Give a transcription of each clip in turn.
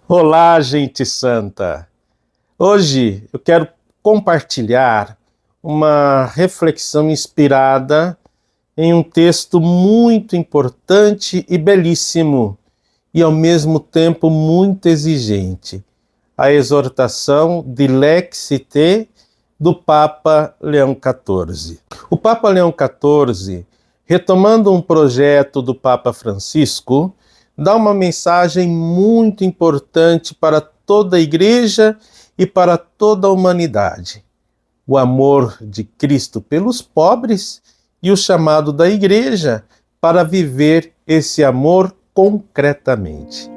Olá, gente santa! Hoje eu quero compartilhar uma reflexão inspirada em um texto muito importante e belíssimo, e ao mesmo tempo muito exigente, a exortação Dilexi Te do Papa Leão XIV. O Papa Leão XIV, retomando um projeto do Papa Francisco, dá uma mensagem muito importante para toda a Igreja e para toda a humanidade. O amor de Cristo pelos pobres e o chamado da Igreja para viver esse amor concretamente.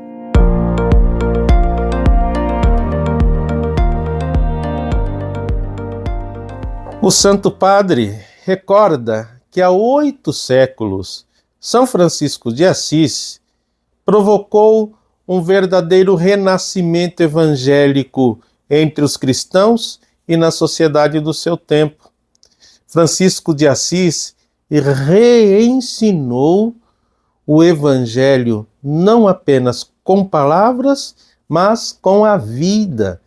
O Santo Padre recorda que há 8 séculos, São Francisco de Assis provocou um verdadeiro renascimento evangélico entre os cristãos e na sociedade do seu tempo. Francisco de Assis reensinou o evangelho não apenas com palavras, mas com a vida,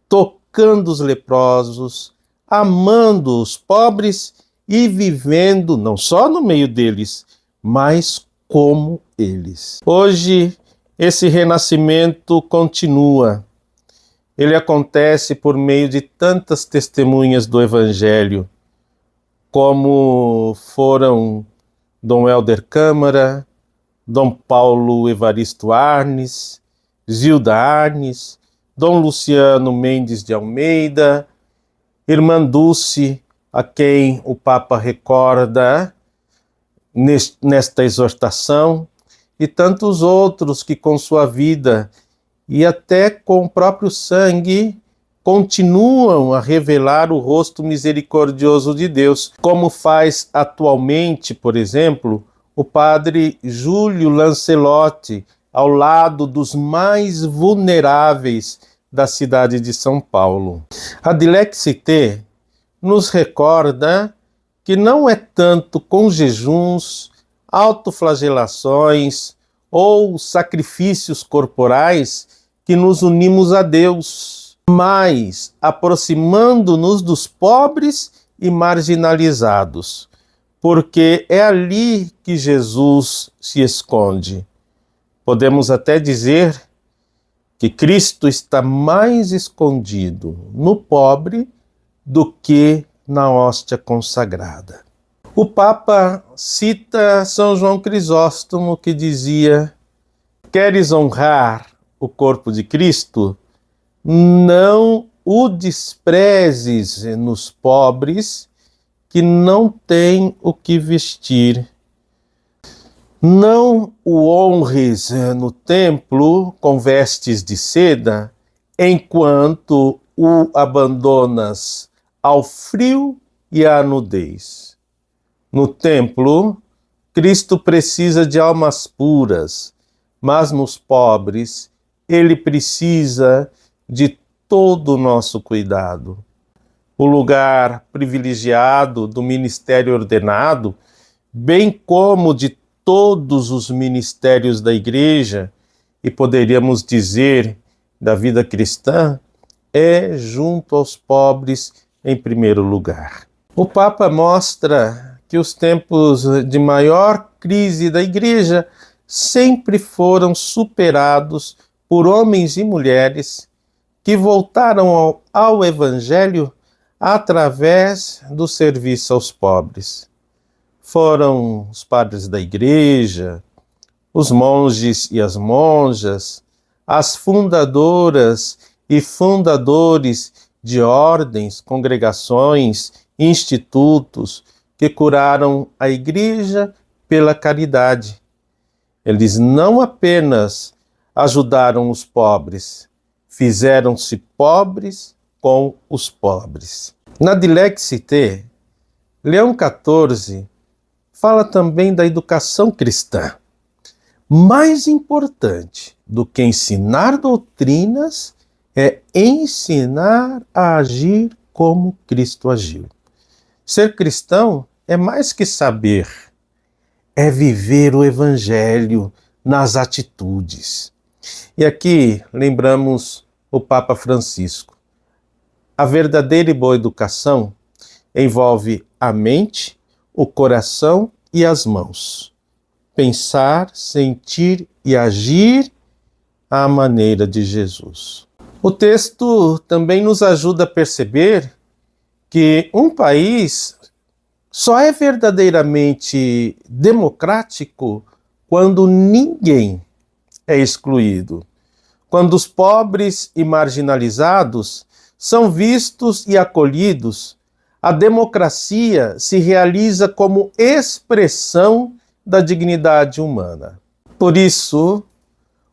tocando os leprosos, amando os pobres e vivendo não só no meio deles, mas como eles. Hoje, esse renascimento continua. Ele acontece por meio de tantas testemunhas do Evangelho, como foram Dom Helder Câmara, Dom Paulo Evaristo Arnes, Zilda Arnes, Dom Luciano Mendes de Almeida, Irmã Dulce, a quem o Papa recorda nesta exortação, e tantos outros que com sua vida e até com o próprio sangue continuam a revelar o rosto misericordioso de Deus, como faz atualmente, por exemplo, o padre Júlio Lancelotti, ao lado dos mais vulneráveis da cidade de São Paulo. A Dilexi Te nos recorda que não é tanto com jejuns, autoflagelações ou sacrifícios corporais que nos unimos a Deus, mas aproximando-nos dos pobres e marginalizados, porque é ali que Jesus se esconde. Podemos até dizer que Cristo está mais escondido no pobre do que na hóstia consagrada. O Papa cita São João Crisóstomo, que dizia: queres honrar o corpo de Cristo? Não o desprezes nos pobres que não têm o que vestir. Não o honres no templo com vestes de seda, enquanto o abandonas ao frio e à nudez. No templo, Cristo precisa de almas puras, mas nos pobres, ele precisa de todo o nosso cuidado. O lugar privilegiado do ministério ordenado, bem como de todos os ministérios da Igreja, e poderíamos dizer da vida cristã, é junto aos pobres em primeiro lugar. O Papa mostra que os tempos de maior crise da Igreja sempre foram superados por homens e mulheres que voltaram ao Evangelho através do serviço aos pobres. Foram os padres da Igreja, os monges e as monjas, as fundadoras e fundadores de ordens, congregações, institutos que curaram a Igreja pela caridade. Eles não apenas ajudaram os pobres, fizeram-se pobres com os pobres. Na Dilexi Te, Leão XIV fala também da educação cristã. Mais importante do que ensinar doutrinas é ensinar a agir como Cristo agiu. Ser cristão é mais que saber, é viver o Evangelho nas atitudes. E aqui lembramos o Papa Francisco. A verdadeira e boa educação envolve a mente, o coração e as mãos. Pensar, sentir e agir à maneira de Jesus. O texto também nos ajuda a perceber que um país só é verdadeiramente democrático quando ninguém é excluído, quando os pobres e marginalizados são vistos e acolhidos. A democracia se realiza como expressão da dignidade humana. Por isso,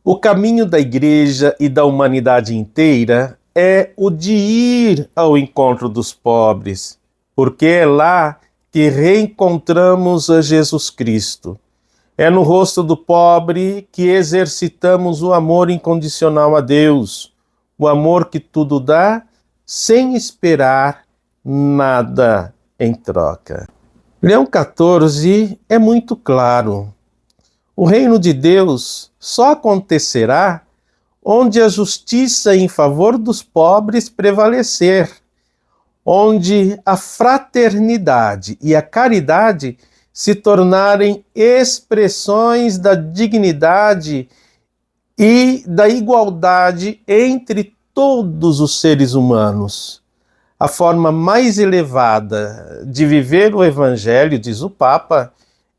o caminho da Igreja e da humanidade inteira é o de ir ao encontro dos pobres, porque é lá que reencontramos a Jesus Cristo. É no rosto do pobre que exercitamos o amor incondicional a Deus, o amor que tudo dá, sem esperar nada em troca. Leão XIV é muito claro. O reino de Deus só acontecerá onde a justiça em favor dos pobres prevalecer, onde a fraternidade e a caridade se tornarem expressões da dignidade e da igualdade entre todos os seres humanos. A forma mais elevada de viver o Evangelho, diz o Papa,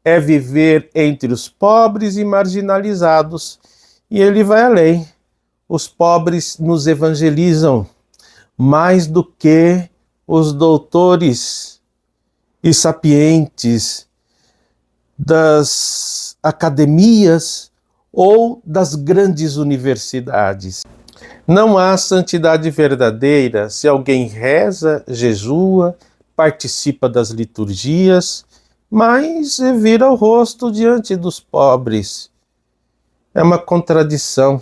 é viver entre os pobres e marginalizados. E ele vai além. Os pobres nos evangelizam mais do que os doutores e sapientes das academias ou das grandes universidades. Não há santidade verdadeira se alguém reza, jejua, participa das liturgias, mas vira o rosto diante dos pobres. É uma contradição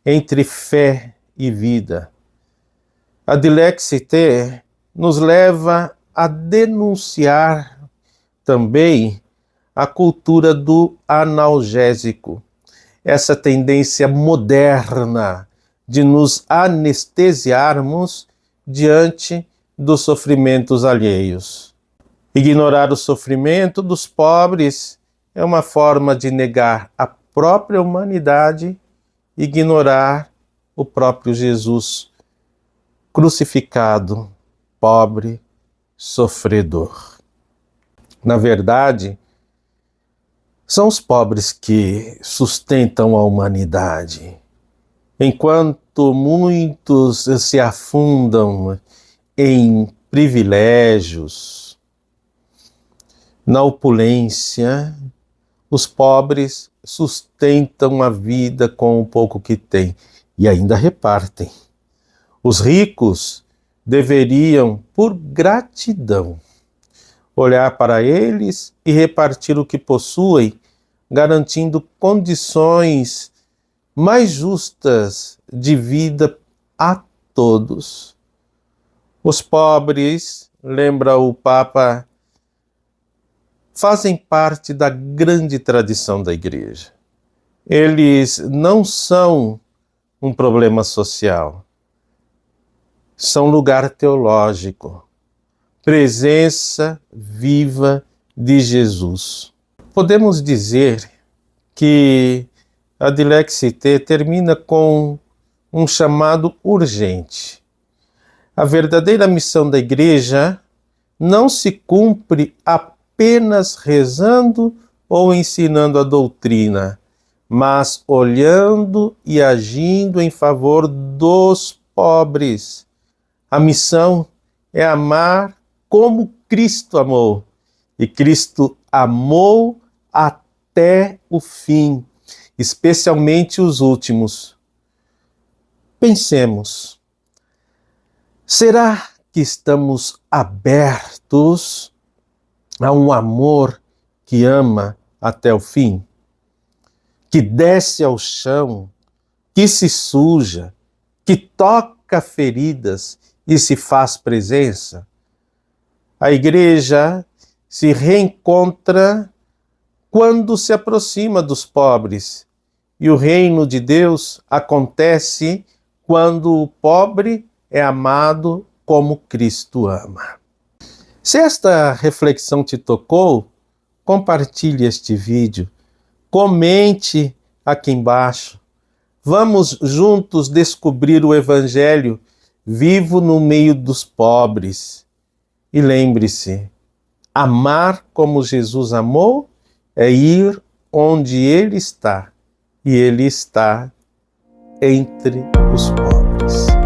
entre fé e vida. A Dilexite nos leva a denunciar também a cultura do analgésico, essa tendência moderna de nos anestesiarmos diante dos sofrimentos alheios. Ignorar o sofrimento dos pobres é uma forma de negar a própria humanidade, ignorar o próprio Jesus crucificado, pobre, sofredor. Na verdade, são os pobres que sustentam a humanidade. Enquanto muitos se afundam em privilégios, na opulência, os pobres sustentam a vida com o pouco que têm e ainda repartem. Os ricos deveriam, por gratidão, olhar para eles e repartir o que possuem, garantindo condições mais justas de vida a todos. Os pobres, lembra o Papa, fazem parte da grande tradição da Igreja. Eles não são um problema social, são lugar teológico, presença viva de Jesus. Podemos dizer que a Dilexite termina com um chamado urgente. A verdadeira missão da Igreja não se cumpre apenas rezando ou ensinando a doutrina, mas olhando e agindo em favor dos pobres. A missão é amar como Cristo amou, e Cristo amou até o fim, especialmente os últimos. Pensemos, será que estamos abertos a um amor que ama até o fim? Que desce ao chão, que se suja, que toca feridas e se faz presença? A Igreja se reencontra quando se aproxima dos pobres E o reino de Deus acontece quando o pobre é amado como Cristo ama. Se esta reflexão te tocou, compartilhe este vídeo, comente aqui embaixo. Vamos juntos descobrir o Evangelho vivo no meio dos pobres. E lembre-se, amar como Jesus amou é ir onde Ele está, e Ele está entre os pobres.